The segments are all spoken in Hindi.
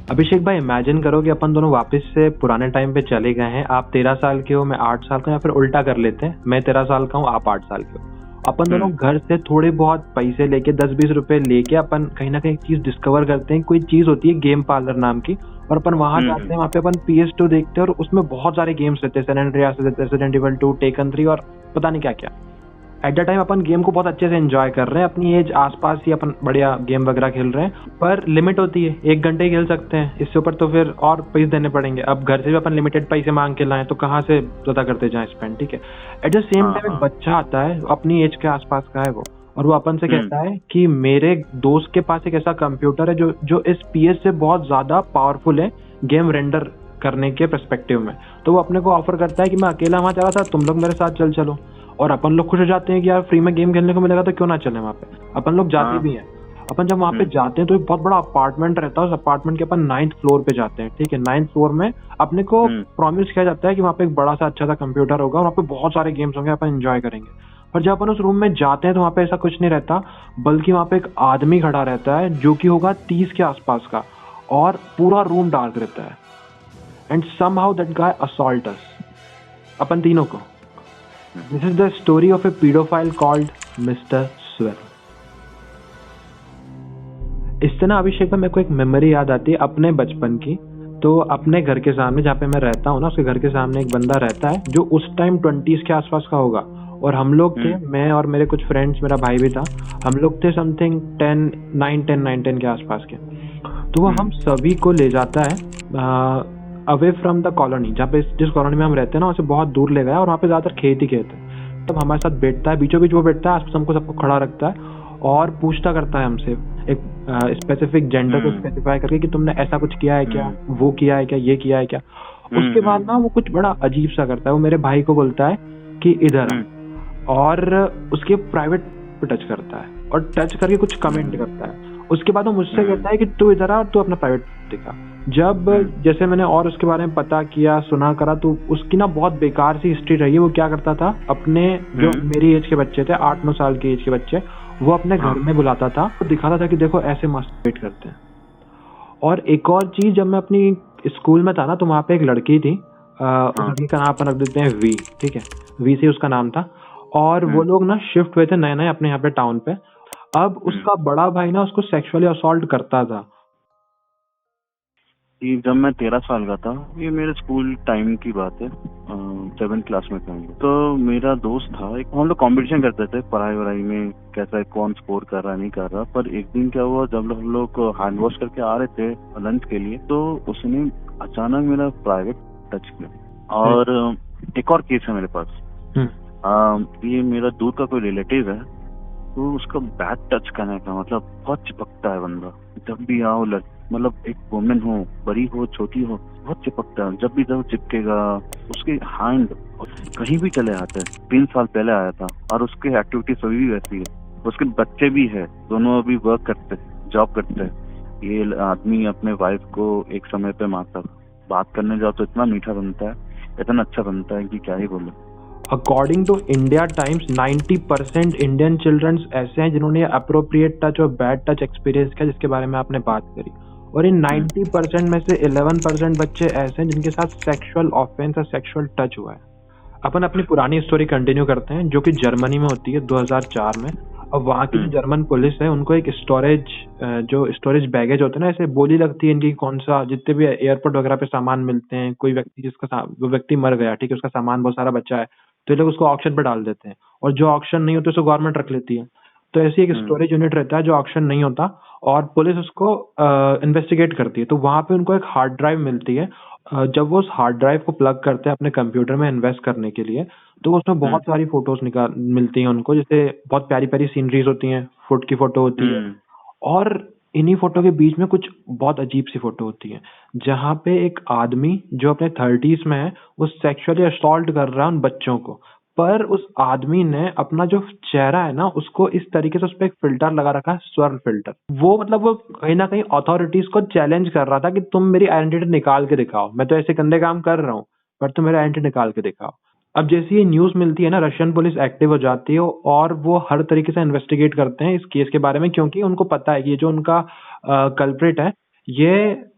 अभिषेक भाई, इमेजिन करो कि अपन दोनों वापस से पुराने टाइम पे चले गए हैं। आप 13 साल के हो, मैं 8 साल का हूं, या फिर उल्टा कर लेते हैं, मैं 13 साल का हूँ, आप 8 साल के हो। अपन दोनों घर से थोड़े बहुत पैसे लेके 10-20 रुपए लेके अपन कहीं ना कहीं चीज डिस्कवर करते हैं। कोई चीज होती है गेम पार्लर नाम की, और अपन वहां जाते हैं। वहां पे अपन PS2 देखते हैं और उसमें बहुत सारे गेम्स रहते हैं, San Andreas, Resident Evil 2, Taken 3 और पता नहीं क्या क्या। एट द टाइम अपन गेम को बहुत अच्छे से एंजॉय कर रहे हैं, अपनी एज आसपास ही अपन बढ़िया गेम वगैरह खेल रहे हैं। पर लिमिट होती है, 1 घंटे ही खेल सकते हैं, इससे ऊपर तो फिर और पैसे देने पड़ेंगे। अब घर से भी अपन लिमिटेड पैसे मांग के लाएं तो कहाँ से ज्यादा करते जाएं स्पेंड, ठीक है। एट द सेम टाइम एक बच्चा आता है, अपनी एज के आसपास का है वो, और वो अपन से कहता है कि मेरे दोस्त के पास एक ऐसा कंप्यूटर है जो जो इस PS से बहुत ज्यादा पावरफुल है गेम रेंडर करने के पर्सपेक्टिव में। तो वो अपने को ऑफर करता है कि मैं अकेला वहां चला था, तुम लोग मेरे साथ चल चलो। और अपन लोग खुश हो जाते हैं कि यार फ्री में गेम खेलने को मिलेगा तो क्यों ना चले वहाँ पे। अपन लोग जाते भी हैं। अपन जब वहाँ पे जाते हैं तो एक बहुत बड़ा अपार्टमेंट रहता है। उस अपार्टमेंट के अपन 9th फ्लोर पे जाते हैं, ठीक है। 9th फ्लोर में अपने को प्रॉमिस किया जाता है कि वहाँ पे एक बड़ा सा अच्छा सा कंप्यूटर होगा, वहाँ पे बहुत सारे गेम्स होंगे, अपन एंजॉय करेंगे। पर जब अपन उस रूम में जाते हैं तो वहाँ पे ऐसा कुछ नहीं रहता, बल्कि वहाँ पे एक आदमी खड़ा रहता है जो कि होगा 30 के आसपास का, और पूरा रूम डार्क रहता है। And somehow that guy assault us, अपन तीनों को। This is the story of a pedophile called Mr. Swear. इससे ना अभिषेक में मेरे को एक मेमोरी याद आती है अपने बचपन की। तो अपने घर के सामने जहाँ पे मैं रहता हूँ ना, उसके घर के सामने एक बंदा रहता है जो उस टाइम 20s के आसपास का होगा। और हम लोग थे, मैं और मेरे कुछ फ्रेंड्स, मेरा भाई भी था, हम लोग थे समथिंग 9-10 के आसपास के। तो वो हम सभी को ले जाता है अवे फ्रॉम द कॉलोनी, जहाँ पे जिस कॉलोनी में हम रहते हैं ना, वहाँ से बहुत दूर ले गया। और वहाँ पे ज्यादातर खेत ही खेत है। तब हमारे साथ बैठता है, बीचों बीच वो बैठता है, आसपास हमको सबको खड़ा रखता है और पूछता करता है हमसे एक स्पेसिफिक जेंडर को स्पेसिफाई करके कि तुमने ऐसा कुछ किया है क्या, वो किया है क्या, ये किया है क्या। उसके बाद ना वो कुछ बड़ा अजीब सा करता है। वो मेरे भाई को बोलता है कि इधर आ, और उसके प्राइवेट पे टच करता है और टच करके कुछ कमेंट करता है। उसके बाद वो मुझसे कहता है कि तू इधर आ और तू अपना प्राइवेट दिखा। जब जैसे मैंने और उसके बारे में पता किया, सुना करा, तो उसकी ना बहुत बेकार सी हिस्ट्री रही है। वो क्या करता था, अपने जो मेरी एज के बच्चे थे, 8-9 साल की एज के बच्चे, वो अपने घर में बुलाता था, वो दिखाता था कि देखो ऐसे मास्टरबेट करते हैं। और एक और चीज, जब मैं अपनी स्कूल में था ना, तो वहाँ पे एक लड़की थी, उस लड़की का नाम अपन रख देते हैं वी, ठीक है, वी से उसका नाम था। और वो लोग ना शिफ्ट हुए थे नए नए अपने यहाँ पे टाउन पे। अब उसका बड़ा भाई ना उसको सेक्सुअली असॉल्ट करता था। कि जब मैं 13 साल का था, ये मेरे स्कूल टाइम की बात है, 7th क्लास में था। तो मेरा दोस्त था, एक हम लोग कंपटीशन करते थे पढ़ाई वढ़ाई में, कैसा है, कौन स्कोर कर रहा नहीं कर रहा। पर एक दिन क्या हुआ, जब हम लोग हैंड वॉश करके आ रहे थे लंच के लिए, तो उसने अचानक मेरा प्राइवेट टच किया। और एक और केस है मेरे पास, ये मेरा दूर का कोई रिलेटिव है, तो उसका बैड टच करने का मतलब बहुत चिपकता है बंदा। जब भी आओ, मतलब एक वुमेन हो, बड़ी हो, छोटी हो, बहुत चिपकता है। जब भी जब चिपकेगा, उसके हैंड कहीं भी चले आते हैं। 3 साल पहले आया था और उसकी एक्टिविटी सभी भी वैसी है। उसके बच्चे भी है, दोनों अभी वर्क करते, जॉब करते हैं। ये आदमी अपने वाइफ को एक समय पे मारता, बात करने जाओ तो इतना मीठा बनता है, इतना अच्छा बनता है कि क्या ही बोले। According to India Times, 90% Indian childrens ऐसे हैं जिन्होंने अप्रोप्रिएट टच और बैड टच एक्सपीरियंस किया, जिसके बारे में आपने बात करी। और इन 90% में से 11% बच्चे ऐसे हैं जिनके साथ सेक्सुअल ऑफेंस और सेक्सुअल टच हुआ है। अपन अपनी पुरानी स्टोरी कंटिन्यू करते हैं, जो कि जर्मनी में होती है 2004 में। अब वहाँ की जो जर्मन पुलिस है, उनको एक स्टोरेज बैगेज होते हैं ना, ऐसे बोली लगती है इनकी, कौन सा, जितने भी एयरपोर्ट वगैरह पे सामान मिलते हैं, कोई व्यक्ति वो व्यक्ति मर गया, ठीक है, उसका सामान बहुत सारा बचा है, तो ये लोग उसको ऑक्शन पे डाल देते हैं। और जो ऑक्शन नहीं होता उसको गवर्नमेंट रख लेती है। तो ऐसी एक स्टोरेज यूनिट रहता है जो ऑक्शन नहीं होता, और पुलिस उसको इन्वेस्टिगेट करती है। तो वहां पे उनको एक हार्ड ड्राइव मिलती है। जब वो उस हार्ड ड्राइव को प्लग करते हैं अपने कंप्यूटर में इन्वेस्ट करने के लिए, तो उसमें बहुत सारी फोटोज मिलती हैं उनको, जैसे बहुत प्यारी प्यारी सीनरीज होती हैं, फुट की फोटो होती है। और इन्हीं फोटो के बीच में कुछ बहुत अजीब सी फोटो होती है, जहाँ पे एक आदमी जो अपने 30s में है, वो सेक्सुअली असॉल्ट कर रहा है उन बच्चों को। पर उस आदमी ने अपना जो चेहरा है ना, उसको इस तरीके से उस पर एक फिल्टर लगा रखा है, स्वर्ल फिल्टर। वो मतलब वो कहीं ना कहीं अथॉरिटीज को चैलेंज कर रहा था कि तुम मेरी आइडेंटिटी निकाल के दिखाओ, मैं तो ऐसे गंदे काम कर रहा हूँ, पर तुम मेरी आइडेंटिटी निकाल के दिखाओ। अब जैसे ये न्यूज मिलती है ना, रशियन पुलिस एक्टिव हो जाती है और वो हर तरीके से इन्वेस्टिगेट करते हैं इस केस के बारे में, क्योंकि उनको पता है कि ये जो उनका कल्प्रिट है, ये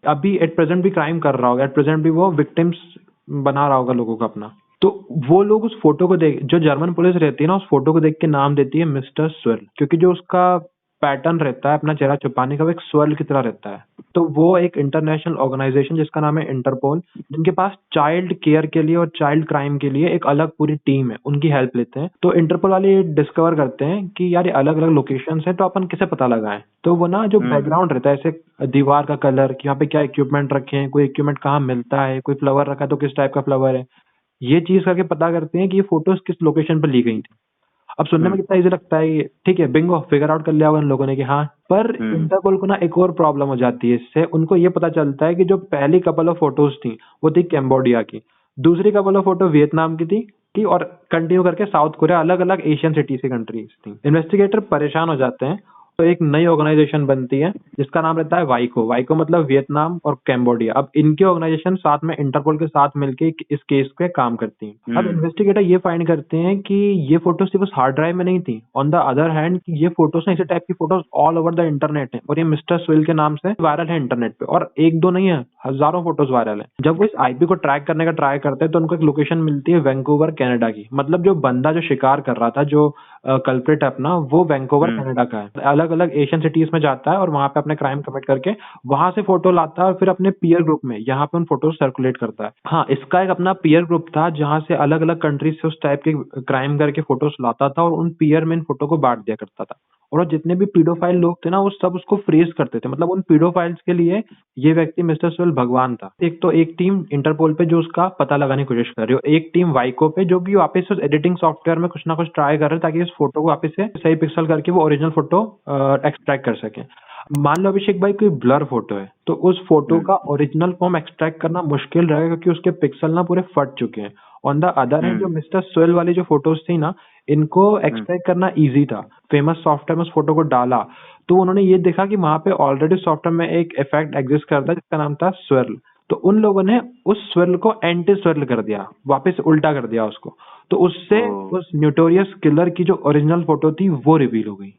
अभी एट प्रेजेंट भी क्राइम कर रहा होगा, एट प्रेजेंट भी वो विक्टिम्स बना रहा होगा लोगों को अपना। तो वो लोग उस फोटो को देख, जो जर्मन पुलिस रहती है ना, उस फोटो को देख के नाम देती है मिस्टर स्वर्ल, क्योंकि जो उसका पैटर्न रहता है अपना चेहरा छुपाने का, वो एक स्वर्ल की तरह रहता है। तो वो एक इंटरनेशनल ऑर्गेनाइजेशन जिसका नाम है इंटरपोल, जिनके पास चाइल्ड केयर के लिए और चाइल्ड क्राइम के लिए एक अलग पूरी टीम है, उनकी हेल्प लेते हैं। तो इंटरपोल वाले डिस्कवर करते हैं कि यार ये अलग अलग लोकेशंस हैं, तो अपन कैसे पता लगाएं। तो वो ना जो बैकग्राउंड रहता है, ऐसे दीवार का कलर, कि यहाँ पे क्या इक्विपमेंट रखे हैं, कोई इक्विपमेंट कहाँ मिलता है, कोई फ्लावर रखा है तो किस टाइप का फ्लावर है, ये चीज करके पता करते हैं कि ये फोटोज किस लोकेशन पर ली गई थी। अब सुनने में कितना इजी लगता है ये, ठीक है, बिंगो फिगर आउट कर लिया होगा इन लोगों ने कि हाँ। पर इंटरपोल को ना एक और प्रॉब्लम हो जाती है इससे। उनको ये पता चलता है कि जो पहली कपल ऑफ फोटोज थी वो थी कैम्बोडिया की, दूसरी कपल ऑफ फोटो वियतनाम की थी, और कंटिन्यू करके साउथ कोरिया, अलग अलग एशियन सिटीज की कंट्रीज थी। इन्वेस्टिगेटर परेशान हो जाते हैं, तो एक नई ऑर्गेनाइजेशन बनती है जिसका नाम रहता है वाइको। वाइको मतलब वियतनाम और कैम्बोडिया। अब इनकी ऑर्गेनाइजेशन साथ में इंटरपोल के साथ मिलके इस केस पे काम करती है। अब इन्वेस्टिगेटर ये फाइंड करते हैं कि ये फोटोज सिर्फ उस हार्ड ड्राइव में नहीं थी, ऑन द अदर हैंड ये फोटोज ना इसी टाइप की photos all over the internet है, और ये मिस्टर स्विल के नाम से वायरल है इंटरनेट पे, और एक दो नहीं है, हजारों फोटोज वायरल है। जब वो इस आईपी को ट्रैक करने का ट्राई करते हैं तो उनको एक लोकेशन मिलती है वैंकूवर कनाडा की। मतलब जो बंदा जो शिकार कर रहा था, जो कल्प्रिट अपना, वो वैंकूवर कनाडा का है। अलग अलग एशियन सिटीज में जाता है और वहां पे अपने क्राइम कमिट करके वहां से फोटो लाता है और फिर अपने पीयर ग्रुप में यहाँ पे उन फोटो सर्कुलेट करता है। हाँ, इसका एक अपना पीयर ग्रुप था जहां से अलग अलग कंट्रीज से उस टाइप के क्राइम करके फोटोज लाता था और उन पीयर में इन फोटो को बांट दिया करता था। और जितने भी पीडोफाइल लोग थे ना, वो सब उसको फ्रेज करते थे। मतलब उन पीडोफाइल्स के लिए ये व्यक्ति मिस्टर स्वेल भगवान था। एक तो एक टीम इंटरपोल पे जो उसका पता लगाने की कोशिश कर रही हो, एक टीम वाइको पे जो कि वापस उस एडिटिंग सॉफ्टवेयर में कुछ ना कुछ ट्राई कर रहे ताकि इस फोटो को वापस से सही पिक्सल करके वो ओरिजिनल फोटो एक्सट्रैक्ट कर सके। मान लो अभिषेक भाई कोई ब्लर फोटो है, तो उस फोटो का ओरिजिनल फॉर्म एक्सट्रैक्ट करना मुश्किल रहेगा क्योंकि उसके पिक्सल ना पूरे फट चुके हैं। ऑन द अदर हैंड जो मिस्टर स्वेल वाली जो फोटोज थी ना, इनको एक्सट्रैक्ट करना इजी था। फेमस सॉफ्टवेयर में उस फोटो को डाला तो उन्होंने ये देखा कि वहां पे ऑलरेडी सॉफ्टवेयर में एक इफेक्ट एग्जिस्ट करता है जिसका नाम था स्वर्ल। तो उन लोगों ने उस स्वर्ल को एंटी स्वर्ल कर दिया, वापस उल्टा कर दिया उसको। तो उससे उस न्यूटोरियस किलर की जो ओरिजिनल फोटो थी वो रिवील हो गई।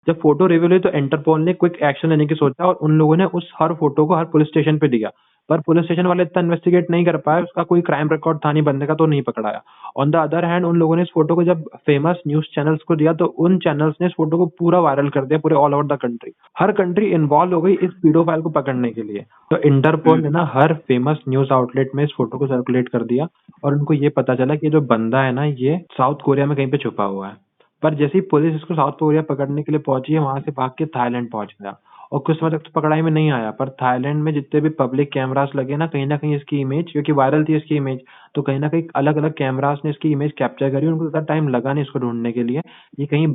जब फोटो रिवील हुई तो इंटरपोल ने क्विक एक्शन लेने की सोचा और उन लोगों ने उस हर फोटो को हर पुलिस स्टेशन पे दिया। पर पुलिस स्टेशन वाले इतना इन्वेस्टिगेट नहीं कर पाए, उसका कोई क्राइम रिकॉर्ड था नहीं बंदे का, तो नहीं पकड़ाया। ऑन द अदर हैंड उन लोगों ने इस फोटो को जब फेमस न्यूज चैनल्स को दिया तो उन चैनल्स ने इस फोटो को पूरा वायरल कर दिया, पूरे all over the country. Her country involve हो गई इस पीडोफाइल को पकड़ने के लिए। तो इंटरपोल ने ना हर फेमस न्यूज आउटलेट में इस फोटो को सर्कुलेट कर दिया और उनको ये पता चला कि ये जो बंदा है ना, ये साउथ कोरिया में कहीं पे छुपा हुआ है। पर जैसे ही पुलिस इसको साउथ कोरिया पकड़ने के लिए पहुंची है, वहां से भाग के थाईलैंड पहुंच गया। और कुछ समय तक तो पकड़ाई में नहीं आया, पर थाईलैंड में जितने भी पब्लिक कैमरास लगे ना कहीं इसकी इमेज, क्योंकि वायरल थी इसकी इमेज, तो कहीं ना कहीं अलग अलग कैमरास ने इसकी इमेज कैप्चर करी। उनको ज्यादा टाइम लगा नहीं इसको ढूंढने के लिए। ये कहीं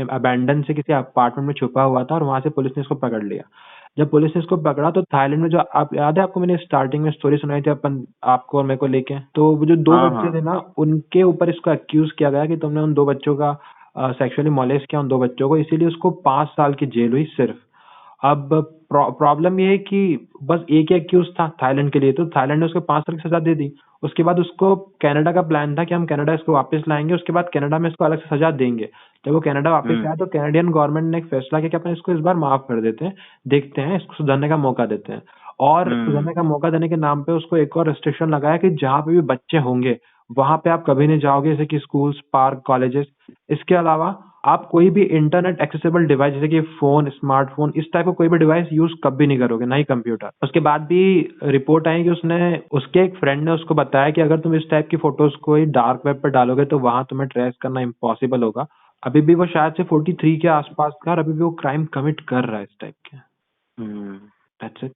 अबैंडन से किसी अपार्टमेंट में छुपा हुआ था और वहां से पुलिस ने इसको पकड़ लिया। जब पुलिस ने इसको पकड़ा तो थाईलैंड में, जो आप याद है आपको, मैंने स्टार्टिंग में स्टोरी सुनाई थी अपन आपको और मेरे को लेके, तो वो जो दो बच्चे थे ना, उनके ऊपर इसको अक्यूज किया गया कि तुमने उन दो बच्चों का सेक्सुअली मोलेस्ट किया, उन दो बच्चों को, इसीलिए उसको 5 साल की जेल हुई सिर्फ। अब प्रॉब्लम ये है कि बस एक ही एक्यूज था थाईलैंड के लिए, तो थाईलैंड ने उसको 5 साल की सजा दे दी। उसके बाद उसको कनाडा का प्लान था कि हम कनाडा इसको वापस लाएंगे, उसके बाद कनाडा में इसको अलग से सजा देंगे। जब वो कनाडा वापस आया तो कैनेडियन गवर्नमेंट ने एक फैसला किया कि अपन इसको इस बार माफ कर देते हैं, देखते हैं, इसको सुधरने का मौका देते हैं। और सुधरने का मौका देने के नाम पे उसको एक और रेस्ट्रिक्शन लगाया कि जहाँ पे भी बच्चे होंगे वहां पे आप कभी नहीं जाओगे, जैसे कि स्कूल्स, पार्क, कॉलेजेस। इसके अलावा आप कोई भी इंटरनेट एक्सेसिबल डिवाइस जैसे कि फोन, स्मार्टफोन, इस टाइप का कोई भी डिवाइस यूज कभी नहीं करोगे, ना ही कंप्यूटर। उसके बाद भी रिपोर्ट आई कि उसके एक फ्रेंड ने उसको बताया कि अगर तुम इस टाइप की फोटोज को डार्क वेब पर डालोगे तो वहां तुम्हें ट्रेस करना इम्पॉसिबल होगा। अभी भी वो शायद से 43 के आसपास का, और अभी भी वो क्राइम कमिट कर रहा है इस टाइप के। That's it.